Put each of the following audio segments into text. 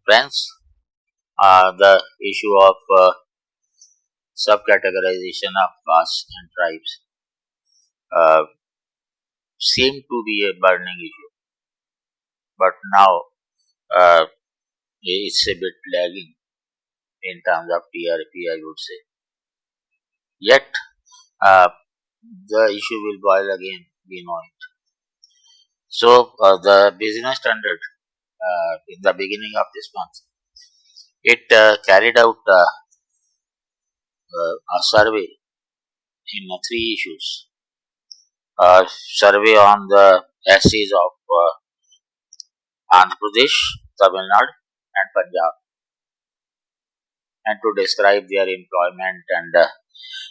Friends, the issue of subcategorization of castes and tribes uh, seemed to be a burning issue, but now uh, it's a bit lagging in terms of TRP, I would say. Yet, uh, the issue will boil again, we know it. So, the business standard in the beginning of this month, it carried out a survey in three issues. Survey on the SCs of Andhra Pradesh, Tamil Nadu, and Punjab, and to describe their employment and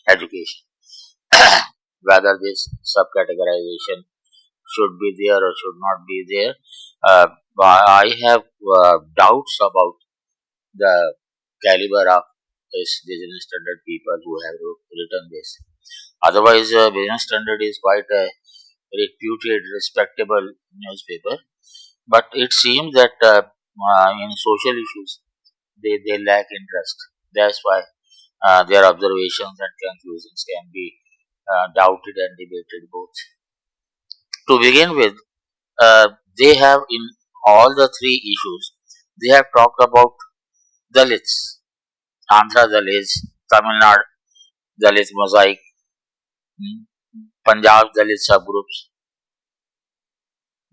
education. Whether this subcategorization should be there or should not be there, I have doubts about the caliber of this business standard people who have written this. Otherwise, business standard is quite a reputed, respectable newspaper, but it seems that in social issues they lack interest. That's why their observations and conclusions can be doubted and debated both. To begin with, they have in all the three issues, they have talked about Dalits, Andhra Dalits, Tamil Nadu Dalit mosaic, Punjab Dalit subgroups.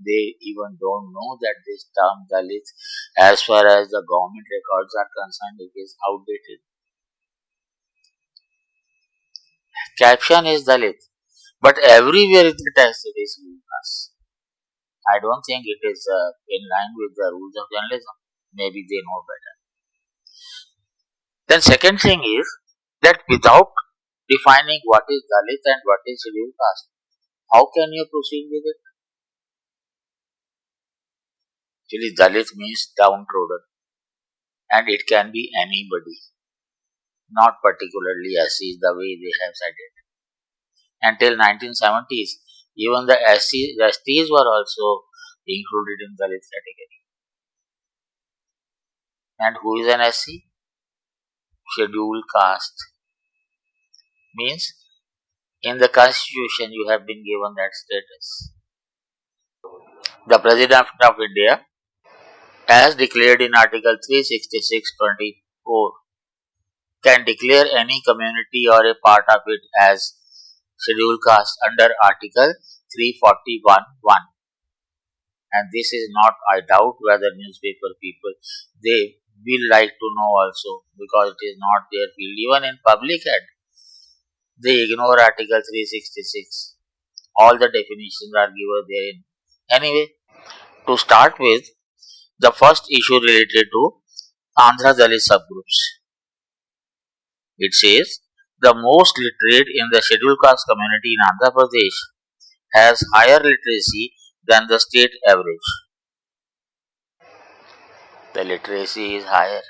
They even don't know that this term Dalit, as far as the government records are concerned, it is outdated. Caption is Dalit, but everywhere in the text it is Lukas. I don't think it is in line with the rules of journalism. Maybe they know better. Then second thing is that without defining what is Dalit and what is scheduled caste, how can you proceed with it? Actually, Dalit means downtrodden, and it can be anybody, not particularly SCs the way they have said it. Until 1970s, even the STs were also included in Dalit category. And who is an SC? Scheduled caste. Means in the constitution you have been given that status. The President of India, as declared in Article 366(24), can declare any community or a part of it as scheduled caste under Article 341(1). And this is not, I doubt whether newspaper people, they will like to know also, because it is not their field. Even in public head, they ignore Article 366. All the definitions are given therein. Anyway, to start with, the first issue related to Andhra Dalit subgroups. It says, the most literate in the scheduled caste community in Andhra Pradesh has higher literacy than the state average. The literacy is higher.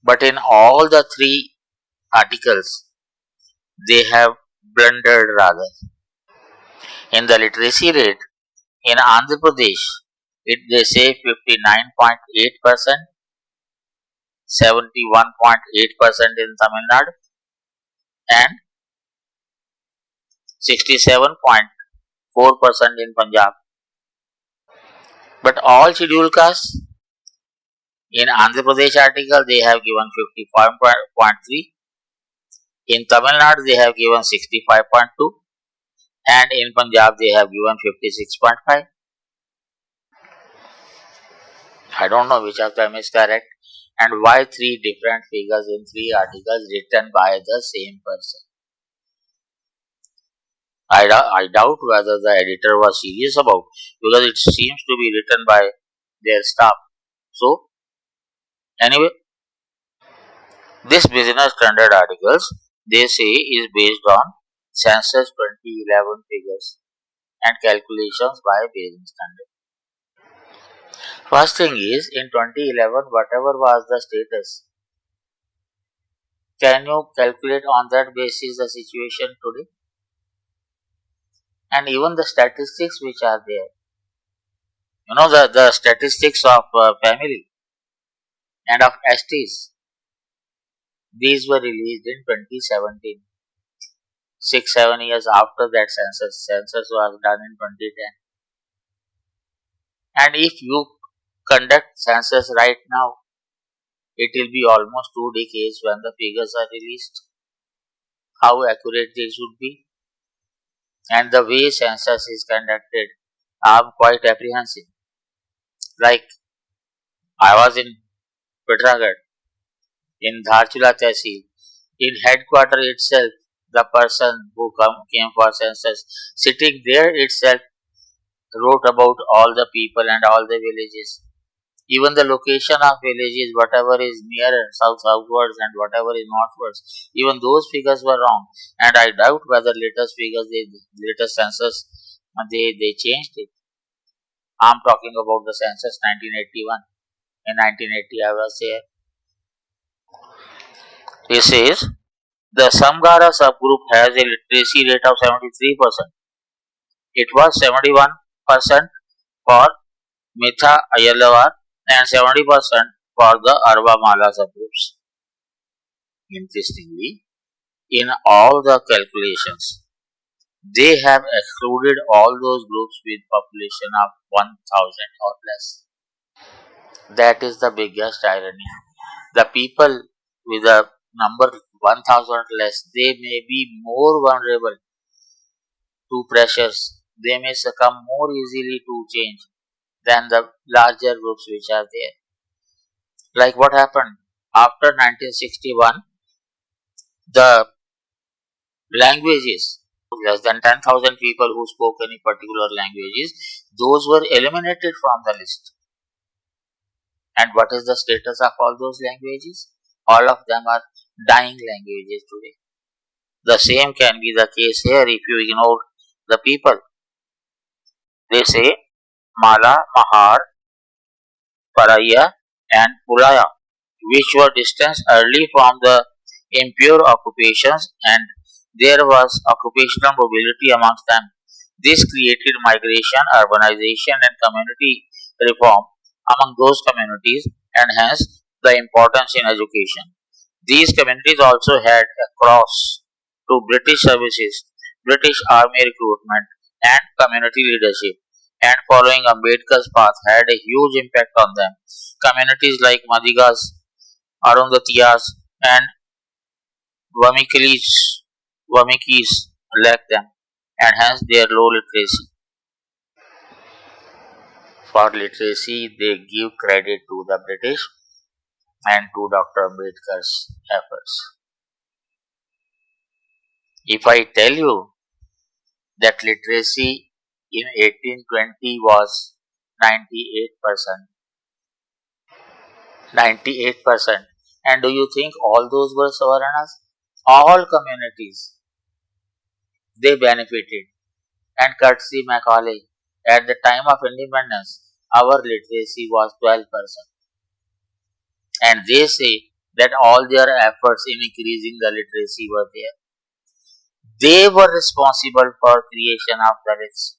But in all the three articles, they have blundered rather. In the literacy rate, in Andhra Pradesh, they say 59.8%, 71.8% in Tamil Nadu, and 67.4% in Punjab. But all scheduled castes, in Andhra Pradesh article they have given 55.3, in Tamil Nadu they have given 65.2, and in Punjab they have given 56.5. I don't know which of them is correct, and why three different figures in three articles written by the same person. I doubt whether the editor was serious about, because it seems to be written by their staff. So, anyway, this business standard articles, they say, is based on census 2011 figures and calculations by business standard. First thing is, in 2011, whatever was the status, can you calculate on that basis the situation today? And even the statistics which are there, You know the statistics of family and of STs. These were released in 2017, 6-7 years after that census. Census was done in 2010. And if you conduct census right now, it will be almost 2 decades when the figures are released. How accurate they should be, and the way census is conducted, I'm quite apprehensive. Like I was in Petragarh, in Dharchula Tehsil, in headquarter itself, the person who came for census, sitting there itself, wrote about all the people and all the villages. Even the location of villages, whatever is nearer, southwards and whatever is northwards, even those figures were wrong. And I doubt whether latest figures, latest census, they changed it. I'm talking about the census 1981. In 1980, I was there. He says the Samgara subgroup has a literacy rate of 73%. It was 71% for Mitha Ayalavar and 70% for the Arva Mala subgroups. Interestingly, in all the calculations, they have excluded all those groups with population of 1000 or less. That is the biggest irony. The people with a number 1000 less, they may be more vulnerable to pressures. They may succumb more easily to change than the larger groups which are there. Like what happened after 1961, the languages, less than 10,000 people who spoke any particular languages, those were eliminated from the list. And what is the status of all those languages? All of them are dying languages today. The same can be the case here if you ignore the people. They say Mala, Mahar, Paraya and Pulaya, which were distanced early from the impure occupations, and there was occupational mobility amongst them. This created migration, urbanization and community reform among those communities, and hence the importance in education. These communities also had a cross to British services, British army recruitment and community leadership, and following Ambedkar's path had a huge impact on them. Communities like Madigas, Arundhatiyas and Vamikis lacked them, and hence their low literacy. For literacy, they give credit to the British and to Dr. Ambedkar's efforts. If I tell you that literacy in 1820 was 98%, 98%, and do you think all those were Savarnas? All communities, they benefited. And courtesy Macaulay, at the time of independence, our literacy was 12%. And they say that all their efforts in increasing the literacy were there. They were responsible for creation of the rich.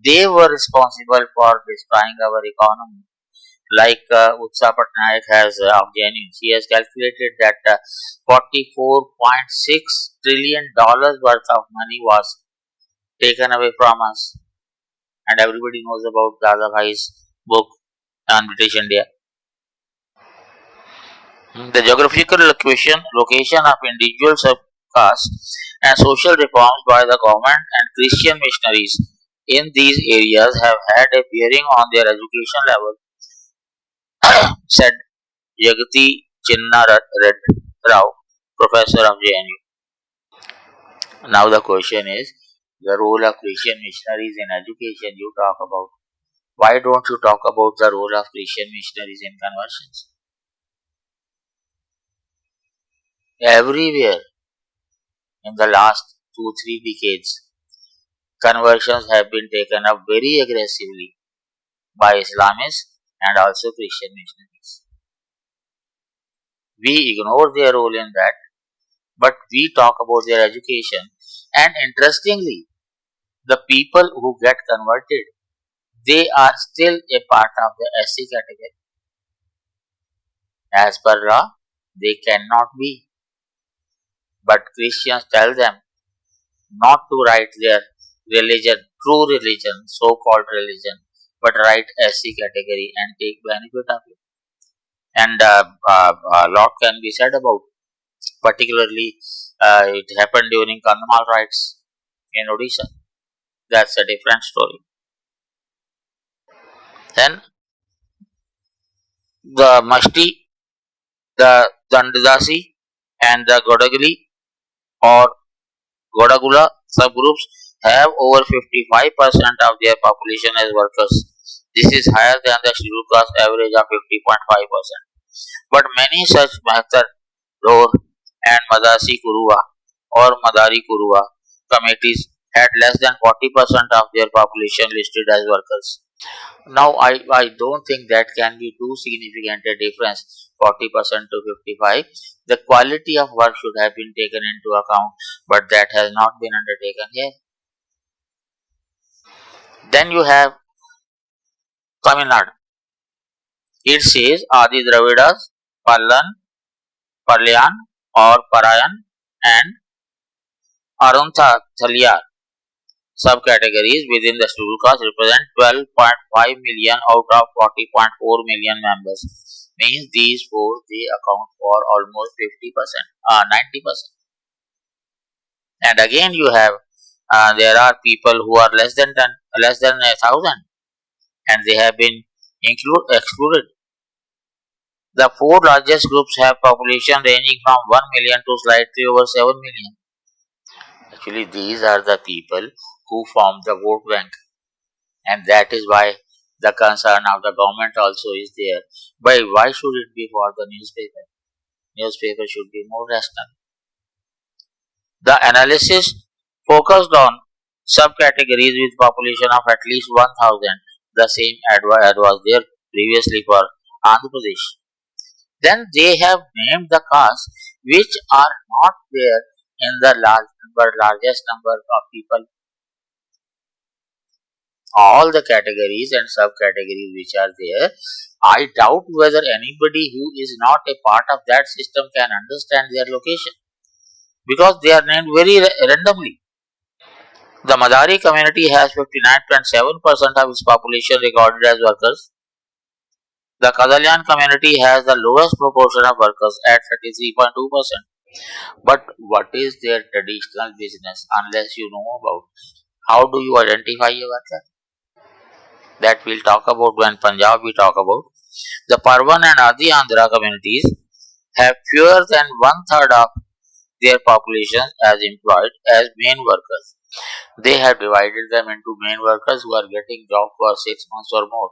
They were responsible for destroying our economy. Like Utsa Patnaik has of JNU, she has calculated that $44.6 trillion worth of money was taken away from us. And everybody knows about Dada Bhai's book on British India. The geographical location of individual subcastes and social reforms by the government and Christian missionaries in these areas have had a bearing on their education level, said Jagati Chinna Rao, professor of JNU. Now the question is the role of Christian missionaries in education you talk about. Why don't you talk about the role of Christian missionaries in conversions? Everywhere in the last 2-3 decades, conversions have been taken up very aggressively by Islamists and also Christian missionaries. We ignore their role in that, but we talk about their education. And interestingly, the people who get converted, they are still a part of the SC category. As per law, they cannot be. But Christians tell them not to write their religion, true religion, so-called religion, but write SC category and take benefit of it. And a lot can be said about, particularly it happened during Kandhamal riots in Odisha. That's a different story. Then the Mashti, the Dandadasi, and the Godagali or Godagula subgroups have over 55% of their population as workers. This is higher than the scheduled caste average of 50.5%. But many such Mahtar, Rohr, and Madasi Kuruwa or Madari Kuruwa committees had less than 40% of their population listed as workers. Now, I don't think that can be too significant a difference, 40% to 55. The quality of work should have been taken into account, but that has not been undertaken here. Then you have Tamil Nadu. It says Adi Dravidas, Pallan, Palyan or Parayan and Arunthaliar subcategories within the scheduled caste represent 12.5 million out of 40.4 million members. Means these four they account for almost 50%, 90%. And again you have there are people who are less than 1,000, and they have been excluded. The four largest groups have population ranging from 1 million to slightly over 7 million. Actually, these are the people who form the vote bank, and that is why the concern of the government also is there. But why should it be for the newspaper? Newspaper should be more rational. The analysis focused on subcategories with population of at least 1,000. The same ad was there previously for Andhra Pradesh. Then they have named the castes which are not there in the largest number of people. All the categories and subcategories which are there, I doubt whether anybody who is not a part of that system can understand their location, because they are named very randomly. The Madari community has 59.7% of its population recorded as workers. The Kadalyan community has the lowest proportion of workers at 33.2%. But what is their traditional business unless you know about? How do you identify your worker? That we'll talk about when Punjab we talk about. The Parvan and Adi Andhra communities have fewer than one-third of their population as employed as main workers. They have divided them into main workers who are getting job for 6 months or more,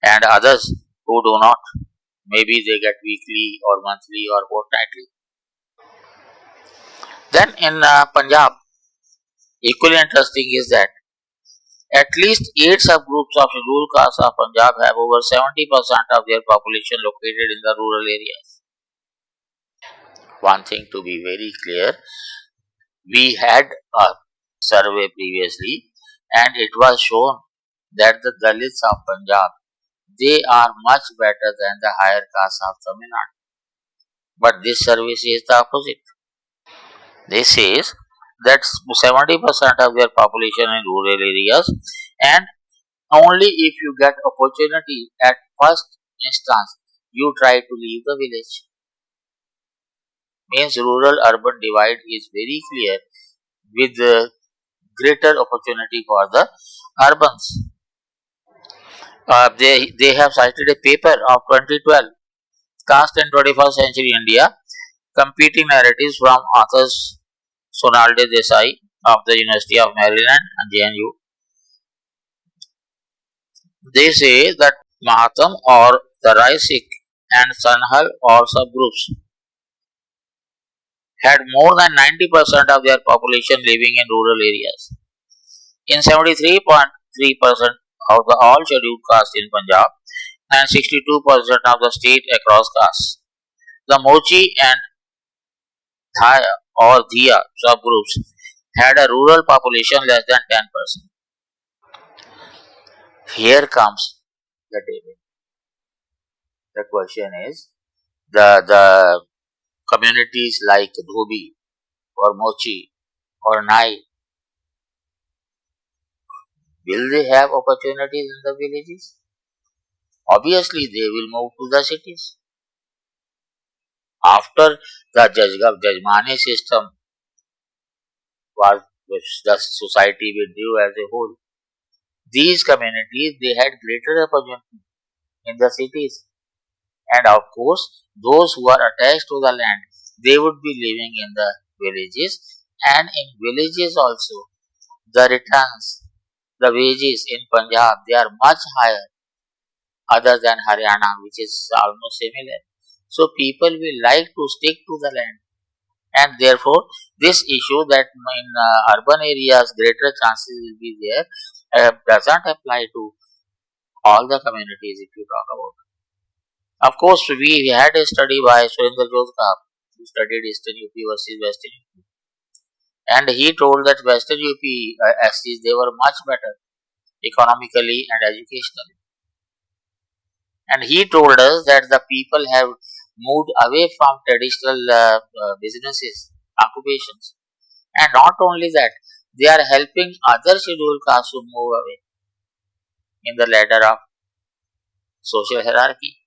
and others who do not. Maybe they get weekly or monthly or fortnightly. Then in Punjab, equally interesting is that at least 8 subgroups of scheduled castes of Punjab have over 70% of their population located in the rural areas. One thing to be very clear, we had a survey previously and it was shown that the Dalits of Punjab, they are much better than the higher castes of Tamil Nadu. But this survey says the opposite. This says that 70% of their population in rural areas, and only if you get opportunity at first instance, you try to leave the village. Means rural-urban divide is very clear, with greater opportunity for the urbans. They have cited a paper of 2012, Caste in 21st Century India, Competing Narratives from authors Sonalde Desai of the University of Maryland and JNU. They say that Mahatam or the Raisik and Sanhal or subgroups had more than 90% of their population living in rural areas. In 73.3% of the all scheduled castes in Punjab and 62% of the state across castes, the Mochi and Thaya or Dhiya subgroups had a rural population less than 10%. Here comes the debate. The question is, the communities like Dhobi or Mochi or Nai, will they have opportunities in the villages? Obviously, they will move to the cities. After the Jajmani system was which the society withdrew as a whole, these communities they had greater opportunity in the cities, and of course, those who are attached to the land, they would be living in the villages, and in villages also, the returns, the wages in Punjab, they are much higher other than Haryana, which is almost similar. So people will like to stick to the land, and therefore this issue that in urban areas greater chances will be there doesn't apply to all the communities if you talk about. Of course, we had a study by Surendra Jodhkar, who studied Eastern UP versus Western UP, and he told that Western UP SCs they were much better economically and educationally. And he told us that the people have moved away from traditional businesses, occupations. And not only that, they are helping other scheduled castes to move away in the ladder of social hierarchy.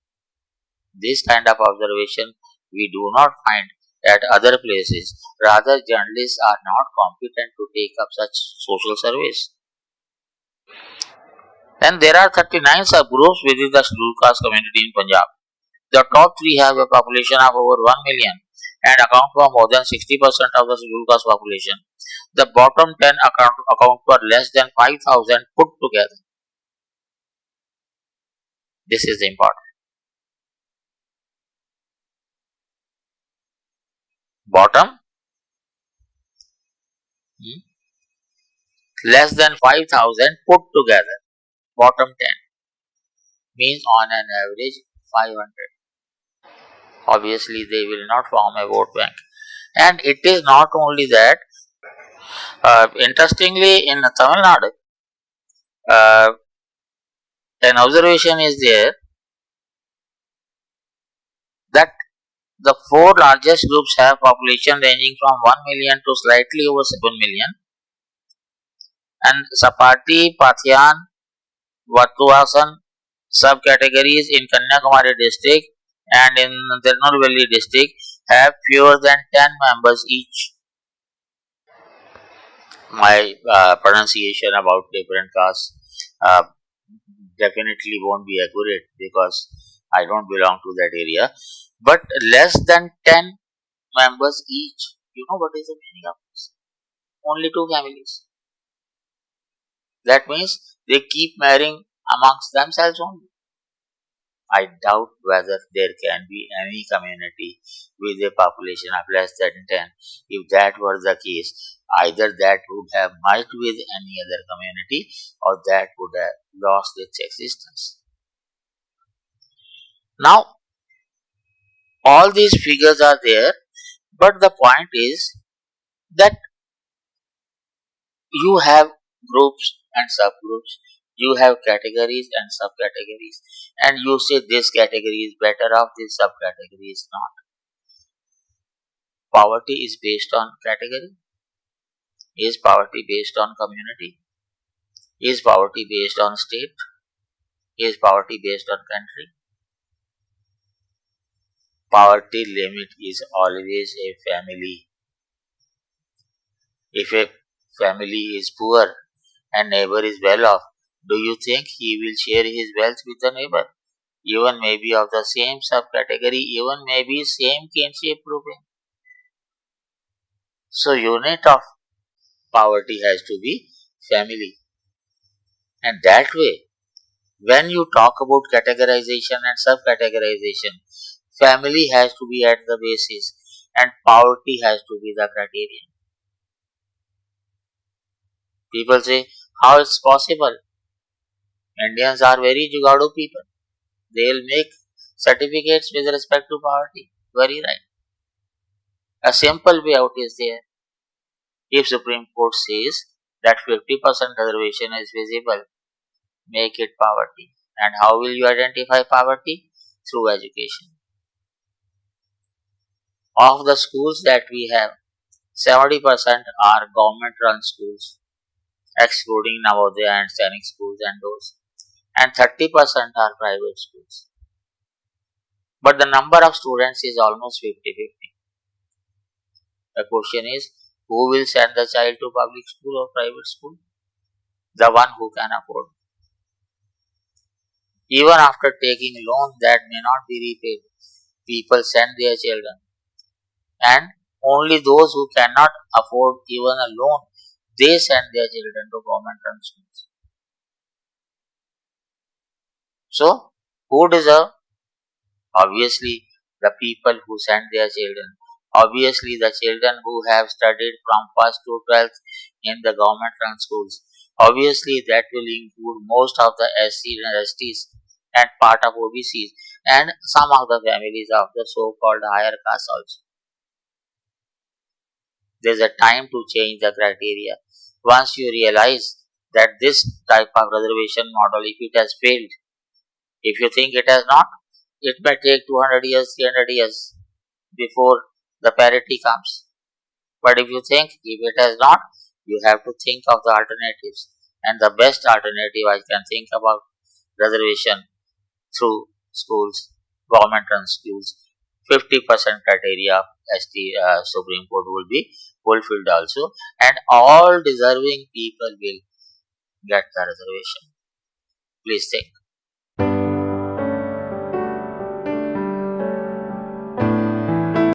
This kind of observation we do not find at other places. Rather, journalists are not competent to take up such social surveys. And there are 39 subgroups within the scheduled caste community in Punjab. The top three have a population of over 1 million and account for more than 60% of the scheduled caste population. The bottom 10 account for less than 5,000 put together. This is important. Bottom less than 5,000 put together. Bottom 10 means on an average 500. Obviously, they will not form a vote bank. And it is not only that. Interestingly, in Tamil Nadu, uh, an observation is there that the four largest groups have population ranging from 1 million to slightly over 7 million, and Sapati, Pathian, Vatuasan subcategories in Kanyakumari district and in Tirunelveli district have fewer than 10 members each. My pronunciation about different castes definitely won't be accurate because I don't belong to that area. But less than 10 members each. You know what is the meaning of this? Only two families. That means they keep marrying amongst themselves only. I doubt whether there can be any community with a population of less than 10. If that were the case, either that would have merged with any other community or that would have lost its existence. Now, all these figures are there, but the point is that you have groups and subgroups, you have categories and subcategories, and you say this category is better off, this subcategory is not. Poverty is based on category? Is poverty based on community? Is poverty based on state? Is poverty based on country? Poverty limit is always a family. If a family is poor and neighbor is well off, do you think he will share his wealth with the neighbor? Even maybe of the same subcategory, even maybe same kinship grouping. So unit of poverty has to be family. And that way, when you talk about categorization and subcategorization, family has to be at the basis and poverty has to be the criterion. People say, how it's possible? Indians are very jugadu people. They'll make certificates with respect to poverty. Very right. A simple way out is there. If Supreme Court says that 50% reservation is visible, make it poverty. And how will you identify poverty? Through education. Of the schools that we have, 70% are government run schools, excluding Navodaya and Sainik schools and those, and 30% are private schools. But the number of students is almost 50-50. The question is, who will send the child to public school or private school? The one who can afford. Even after taking loans that may not be repaid, people send their children. And only those who cannot afford even a loan, they send their children to government run schools. So, who deserve? Obviously, the people who send their children. Obviously, the children who have studied from 1st to 12th in the government run schools. Obviously, that will include most of the SCs and STs and part of OBCs and some of the families of the so-called higher caste also. There is a time to change the criteria. Once you realize that this type of reservation model, if it has failed, if you think it has not, it may take 200 years, 300 years before the parity comes. But if you think if it has not, you have to think of the alternatives. And the best alternative I can think about reservation through schools, government run schools. 50% criteria of ST Supreme Court will be fulfilled also, and all deserving people will get the reservation. Please think.